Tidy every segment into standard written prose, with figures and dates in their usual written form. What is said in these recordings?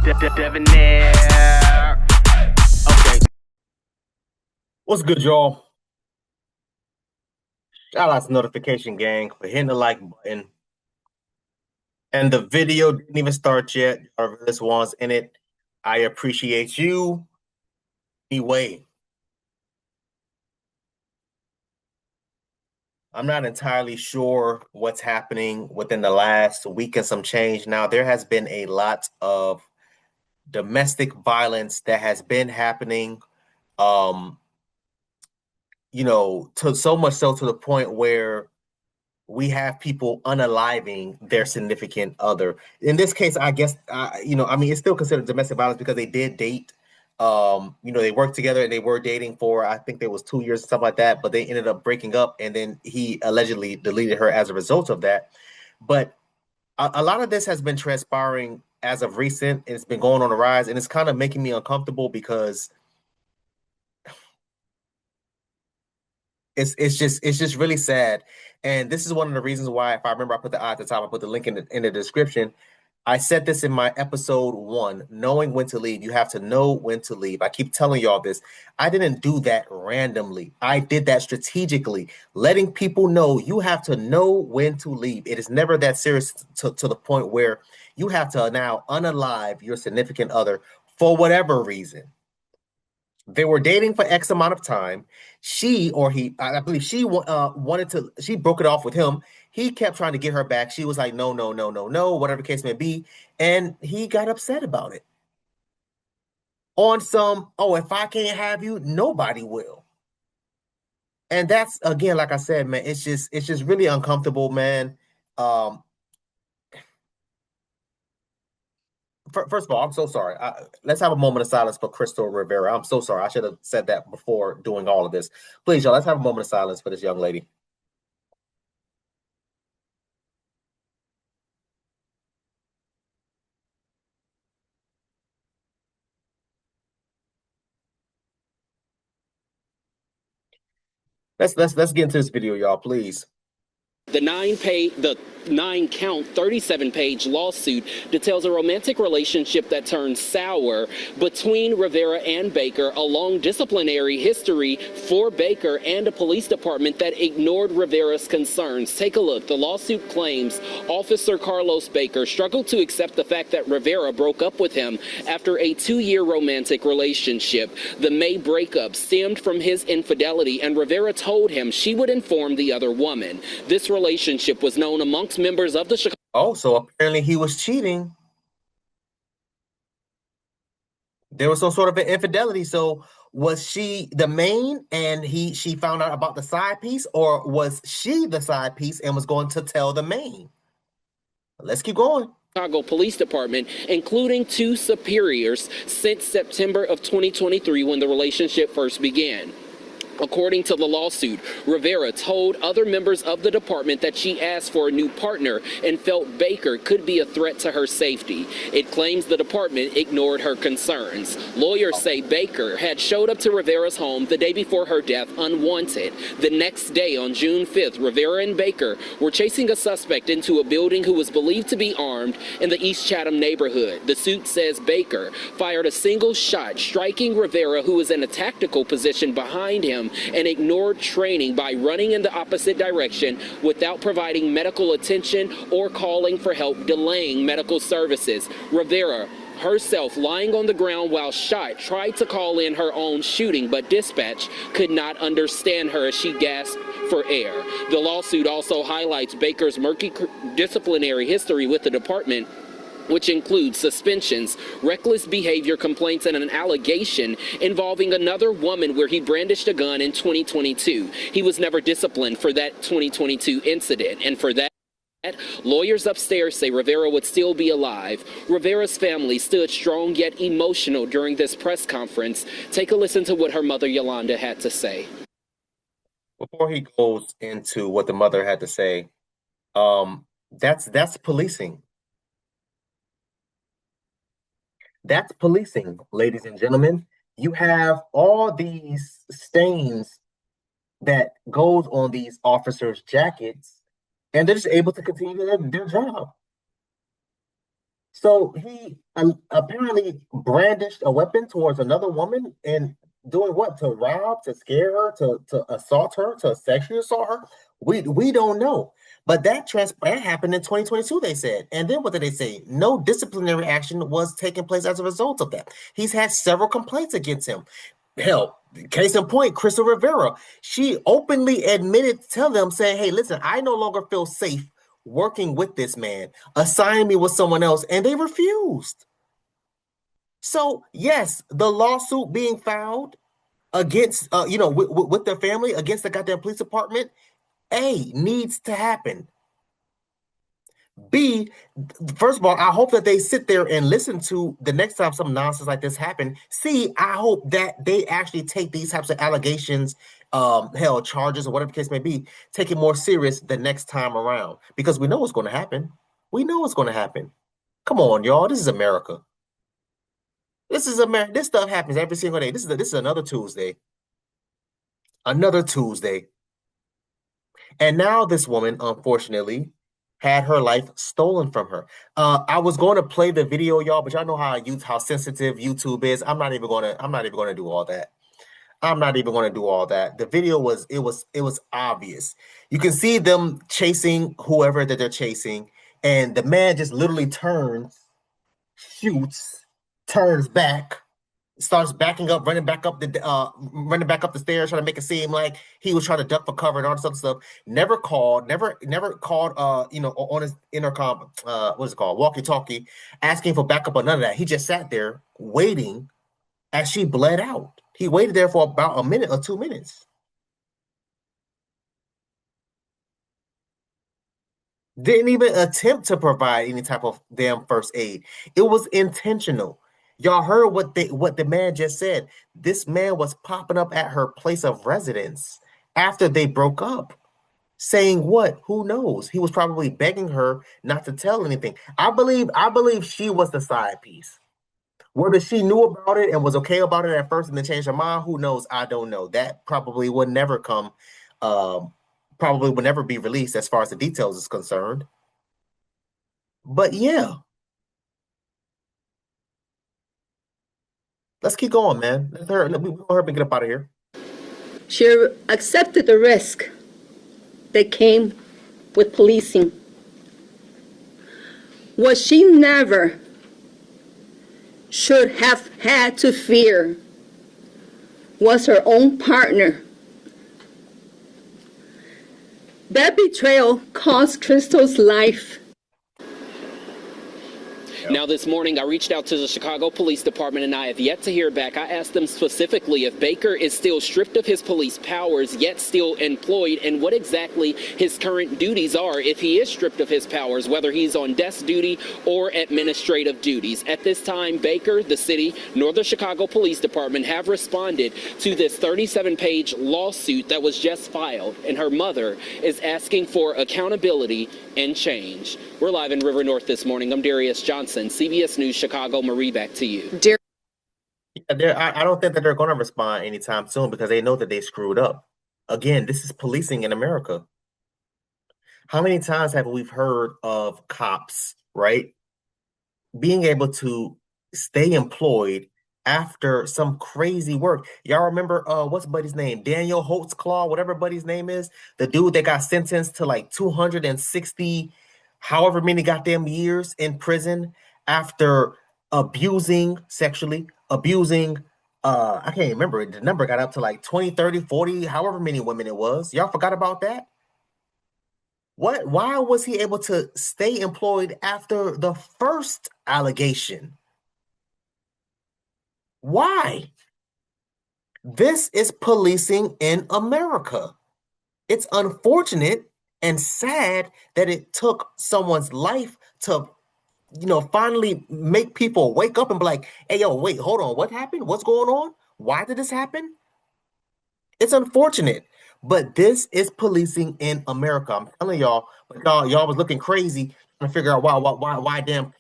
Debonair. Okay. What's good, y'all? Shout out to Notification Gang for hitting the like button. And the video didn't even start yet. Our realest ones in it. I appreciate you. Anyway, I'm not entirely sure what's happening within the last week and some change. Now, there has been a lot of domestic violence that has been happening. Um, to so much so to the point where we have people unaliving their significant other. In this case, I guess, I mean, it's still considered domestic violence because they did date. They worked together and they were dating for, I think there was 2 years or something like that, but they ended up breaking up and then he allegedly deleted her as a result of that. But a lot of this has been transpiring as of recent. And it's been going on the rise and it's kind of making me uncomfortable because it's just really sad. And this is one of the reasons why, if I remember, I put the at the top, I put the link in the description. I said this in my episode 1, knowing when to leave. You have to know when to leave. I keep telling y'all this. I didn't do that randomly. I did that strategically, letting people know you have to know when to leave. It is never that serious to the point where you have to now unalive your significant other for whatever reason. They were dating for X amount of time. She or he, I believe she wanted to, she broke it off with him. He kept trying to get her back. She was like, no, no, no, no, no, whatever the case may be. And he got upset about it. On some, oh, if I can't have you, nobody will. And that's, again, like I said, man, it's just really uncomfortable, man. Um, First of all, I'm so sorry. Let's have a moment of silence for Krystal Rivera. I'm so sorry. I should have said that before doing all of this. Please, y'all, let's have a moment of silence for this young lady. Let's get into this video, y'all, please. The nine-count, 37-page lawsuit details a romantic relationship that turned sour between Rivera and Baker, a long disciplinary history for Baker, and a police department that ignored Rivera's concerns. Take a look. The lawsuit claims Officer Carlos Baker struggled to accept the fact that Rivera broke up with him after a 2-year romantic relationship. The May breakup stemmed from his infidelity, and Rivera told him she would inform the other woman. This relationship was known amongst members of the Chicago. Oh, so apparently he was cheating. There was some sort of an infidelity. So was she the main and she found out about the side piece, or was she the side piece and was going to tell the main? Let's keep going. Chicago Police Department, including 2 superiors, since September of 2023 when the relationship first began. According to the lawsuit, Rivera told other members of the department that she asked for a new partner and felt Baker could be a threat to her safety. It claims the department ignored her concerns. Lawyers say Baker had showed up to Rivera's home the day before her death unwanted. The next day, on June 5th, Rivera and Baker were chasing a suspect into a building who was believed to be armed in the East Chatham neighborhood. The suit says Baker fired a single shot, striking Rivera, who was in a tactical position behind him, and ignored training by running in the opposite direction without providing medical attention or calling for help, delaying medical services. Rivera herself, lying on the ground while shot, tried to call in her own shooting, but dispatch could not understand her as she gasped for air. The lawsuit also highlights Baker's murky disciplinary history with the department, which includes suspensions, reckless behavior complaints, and an allegation involving another woman where he brandished a gun in 2022. He was never disciplined for that 2022 incident, and for that, lawyers upstairs say Rivera would still be alive. Rivera's family stood strong yet emotional during this press conference. Take a listen to what her mother Yolanda had to say. Before he goes into what the mother had to say, that's policing. That's policing, ladies and gentlemen. You have all these stains that goes on these officers' jackets, and they're just able to continue their job. So he apparently brandished a weapon towards another woman and doing what? To rob, to scare her, to assault her, to sexually assault her. We don't know. But that happened in 2022, they said. And then what did they say? No disciplinary action was taking place as a result of that. He's had several complaints against him. Hell, case in point, Krystal Rivera. She openly admitted to tell them, saying, hey, listen, I no longer feel safe working with this man. Assign me with someone else. And they refused. So, yes, the lawsuit being filed against, with their family, against the goddamn police department, A, needs to happen. B, first of all, I hope that they sit there and listen to the next time some nonsense like this happen. C, I hope that they actually take these types of allegations, hell, charges or whatever the case may be, take it more serious the next time around because we know what's going to happen. We know what's going to happen. Come on, y'all. This is America. This is America. This stuff happens every single day. This is another Tuesday. Another Tuesday. And now this woman, unfortunately, had her life stolen from her. I was going to play the video, y'all, but y'all know how sensitive YouTube is. I'm not even gonna do all that. I'm not even gonna do all that. The video was obvious. You can see them chasing whoever that they're chasing, and the man just literally turns, shoots, turns back, starts backing up, running back up the stairs, trying to make it seem like he was trying to duck for cover and all this other stuff. Never called, never called on his intercom, what is it called? Walkie-talkie, asking for backup or none of that. He just sat there waiting as she bled out. He waited there for about a minute or 2 minutes. Didn't even attempt to provide any type of damn first aid. It was intentional. Y'all heard what the man just said. This man was popping up at her place of residence after they broke up, saying what? Who knows? He was probably begging her not to tell anything. I believe she was the side piece. Whether she knew about it and was okay about it at first and then changed her mind, who knows? I don't know. That probably would never come, probably would never be released as far as the details is concerned. But yeah. Let's keep going, man. We want her to get up out of here. She accepted the risk that came with policing. What she never should have had to fear was her own partner. That betrayal cost Krystal's life. Now, this morning, I reached out to the Chicago Police Department, and I have yet to hear back. I asked them specifically if Baker is still stripped of his police powers, yet still employed, and what exactly his current duties are if he is stripped of his powers, whether he's on desk duty or administrative duties. At this time, Baker, the city, nor the Chicago Police Department have responded to this 37-page lawsuit that was just filed, and her mother is asking for accountability and change. We're live in River North this morning. I'm Darius Johnson, CBS News Chicago. Marie, back to you. I don't think that they're going to respond anytime soon because they know that they screwed up. Again, this is policing in America. How many times have we heard of cops, right, being able to stay employed after some crazy work? Y'all remember what's buddy's name? Daniel Holtzclaw, whatever buddy's name is, the dude that got sentenced to like 260 however many goddamn years in prison after sexually abusing, I can't even remember it. The number got up to like 20, 30, 40, however many women it was. Y'all forgot about that? Why was he able to stay employed after the first allegation? Why? This is policing in America. It's unfortunate and sad that it took someone's life to, finally make people wake up and be like, hey, yo, wait, hold on. What happened? What's going on? Why did this happen? It's unfortunate, but this is policing in America. I'm telling y'all, but y'all was looking crazy trying to figure out why damn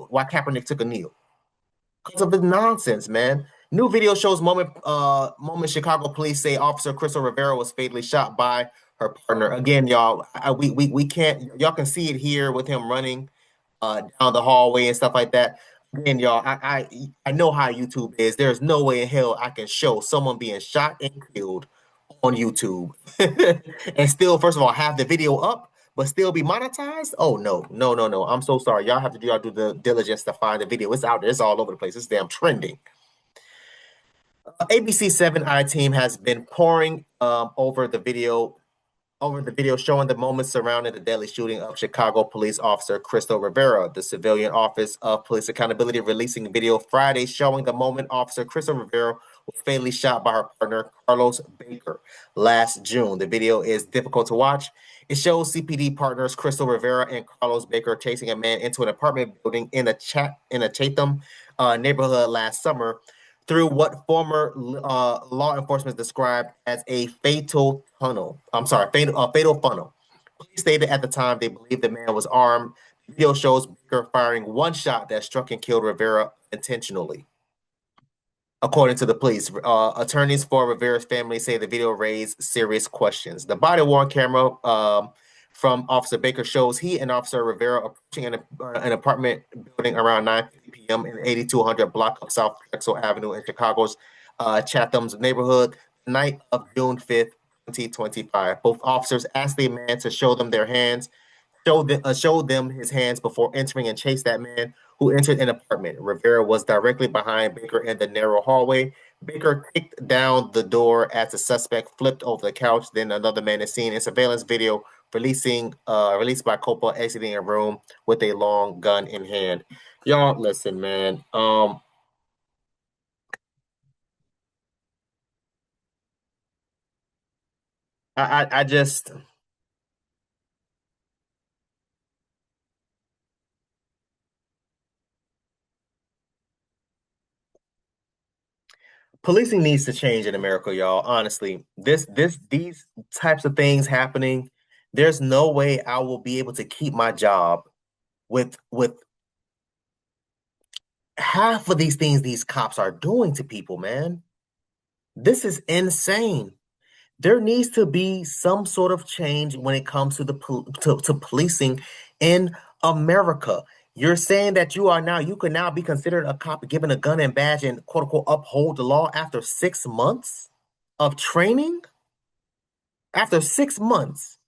why Kaepernick took a kneel. Because of the nonsense, man. New video shows moment Chicago police say Officer Krystal Rivera was fatally shot by her partner. Again, y'all, we can't. Y'all can see it here with him running. down the hallway and stuff like that. Again, y'all, I know how YouTube is. There's no way in hell I can show someone being shot and killed on YouTube and still, first of all, have the video up, but still be monetized. Oh no, no, no, no. I'm so sorry. Y'all have to do y'all do the diligence to find the video. It's out there. It's all over the place. It's damn trending. ABC 7 I team has been pouring over the video showing the moments surrounding the deadly shooting of Chicago police officer Krystal Rivera. The Civilian Office of Police Accountability releasing a video Friday showing the moment Officer Krystal Rivera was fatally shot by her partner Carlos Baker last June. The video is difficult to watch. It shows CPD partners Krystal Rivera and Carlos Baker chasing a man into an apartment building in a Chatham neighborhood last summer through what former law enforcement described as a fatal tunnel. I'm sorry, fatal funnel. Police stated at the time they believed the man was armed. The video shows Baker firing one shot that struck and killed Rivera intentionally. According to the police, attorneys for Rivera's family say the video raised serious questions. The body-worn camera from Officer Baker shows he and Officer Rivera approaching an apartment building around 9:50 p.m. in the 8200 block of South Drexel Avenue in Chicago's Chatham's neighborhood, the night of June 5th, 2025. Both officers asked the man to show them their hands, showed them his hands before entering and chased that man who entered an apartment. Rivera was directly behind Baker in the narrow hallway. Baker kicked down the door as the suspect flipped over the couch. Then another man is seen in surveillance video released by Copa exiting a room with a long gun in hand. Y'all, listen, man. I just policing needs to change in America, y'all. Honestly, these types of things happening, there's no way I will be able to keep my job with half of these things these cops are doing to people, man. This is insane. There needs to be some sort of change when it comes to to policing in America. You're saying that you can now be considered a cop given a gun and badge and quote unquote uphold the law after 6 months of training? After 6 months.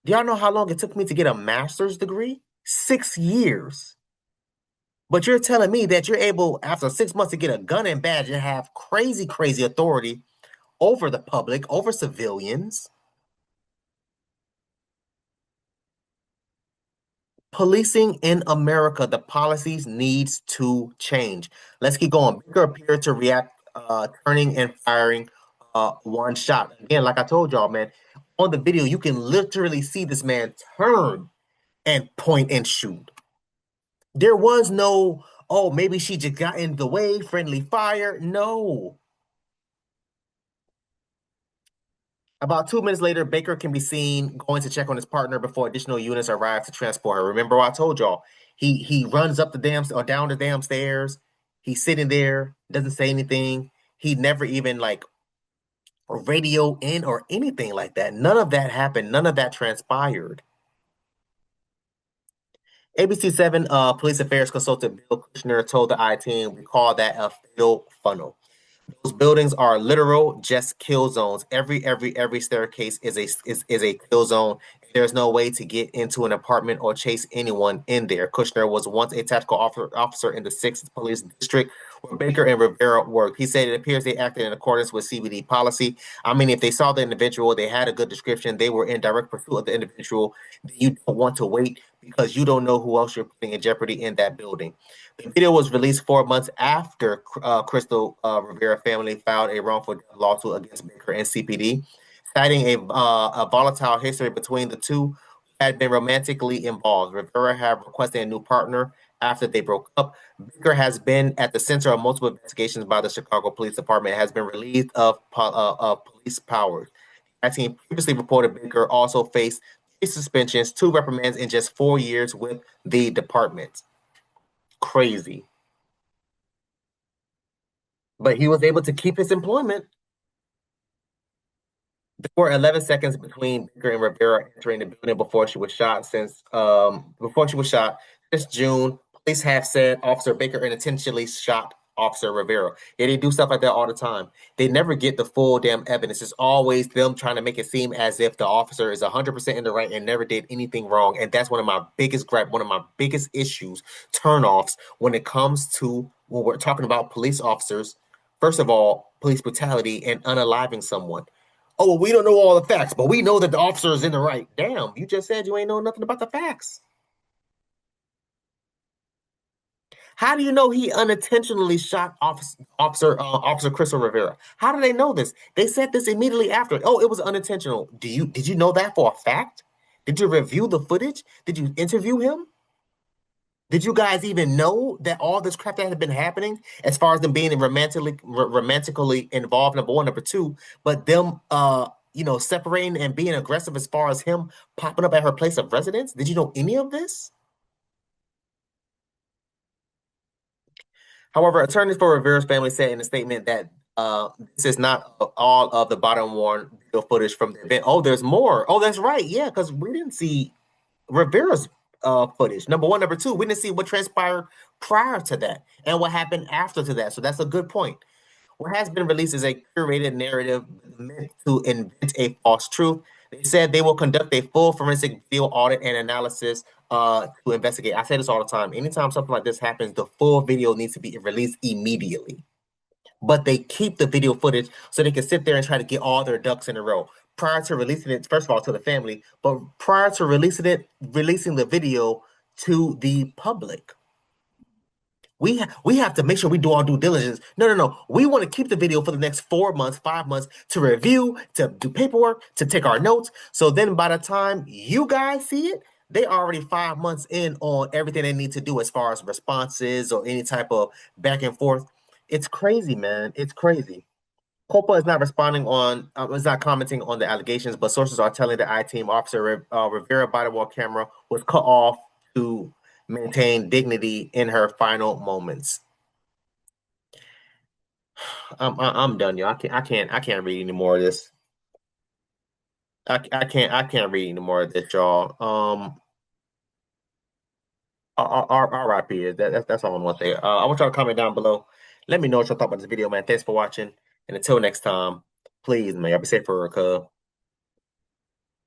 Do y'all know how long it took me to get a master's degree? 6 years. But you're telling me that you're able, after 6 months, to get a gun and badge and have crazy, crazy authority over the public, over civilians. Policing in America, the policies needs to change. Let's keep going. Baker appeared to react, turning and firing one shot. Again, like I told y'all, man, on the video, you can literally see this man turn and point and shoot. There was no, oh, maybe she just got in the way, friendly fire. No. About 2 minutes later, Baker can be seen going to check on his partner before additional units arrive to transport her. Remember what I told y'all? He runs up the damn or down the damn stairs. He's sitting there, doesn't say anything. He never even like radio in or anything like that. None of that happened. None of that transpired. ABC 7 police affairs consultant Bill Kushner told the I team, we call that a fatal funnel. Those buildings are literal just kill zones. Every staircase is a kill zone. There's no way to get into an apartment or chase anyone in there. Kushner was once a tactical officer in the 6th Police District where Baker and Rivera worked. He said it appears they acted in accordance with CBD policy. I mean, if they saw the individual, they had a good description, they were in direct pursuit of the individual, you don't want to wait because you don't know who else you're putting in jeopardy in that building. The video was released 4 months after Krystal Rivera family filed a wrongful death lawsuit against Baker and CPD, citing a volatile history between the two who had been romantically involved. Rivera had requested a new partner after they broke up. Baker has been at the center of multiple investigations by the Chicago Police Department and has been relieved of police powers. That team previously reported Baker also faced 3 suspensions, 2 reprimands in just 4 years with the department. Crazy. But he was able to keep his employment. There were 11 seconds between Baker and Rivera entering the building before she was shot. This June, police have said Officer Baker intentionally shot Officer Rivera. Yeah, they do stuff like that all the time. They never get the full damn evidence. It's always them trying to make it seem as if the officer is 100% in the right and never did anything wrong. And that's one of my biggest one of my biggest issues, turnoffs when it comes to when we're talking about police officers. First of all, police brutality and unaliving someone. Oh, well, we don't know all the facts, but we know that the officer is in the right. Damn, you just said you ain't know nothing about the facts. How do you know he unintentionally shot Officer Krystal Rivera? How do they know this? They said this immediately after. Oh, it was unintentional. Did you know that for a fact? Did you review the footage? Did you interview him? Did you guys even know that all this crap that had been happening, as far as them being romantically involved? Number one, number two, but them separating and being aggressive as far as him popping up at her place of residence. Did you know any of this? However, attorneys for Rivera's family said in a statement that this is not all of the bottom worn video footage from the event. Oh, there's more. Oh, that's right. Yeah, because we didn't see Rivera's footage. Number one, number two, we didn't see what transpired prior to that and what happened after to that. So that's a good point. What has been released is a curated narrative meant to invent a false truth. They said they will conduct a full forensic video audit and analysis to investigate. I say this all the time. Anytime something like this happens, the full video needs to be released immediately. But they keep the video footage so they can sit there and try to get all their ducks in a row prior to releasing it. First of all, to the family, but prior to releasing the video to the public. We have to make sure we do our due diligence. No. We want to keep the video for the next 4 months, 5 months to review, to do paperwork, to take our notes. So then by the time you guys see it, they already 5 months in on everything they need to do as far as responses or any type of back and forth. It's crazy, man. It's crazy. Copa is not is not commenting on the allegations, but sources are telling the I-Team officer Rivera body wall camera was cut off to maintain dignity in her final moments. I'm done, y'all. I can't read any more of this. I can't read any more of this, y'all. RIP is that's all I'm gonna say. I want y'all to comment down below. Let me know what y'all thought about this video, man. Thanks for watching, and until next time, please, man, y'all be safe for a cub.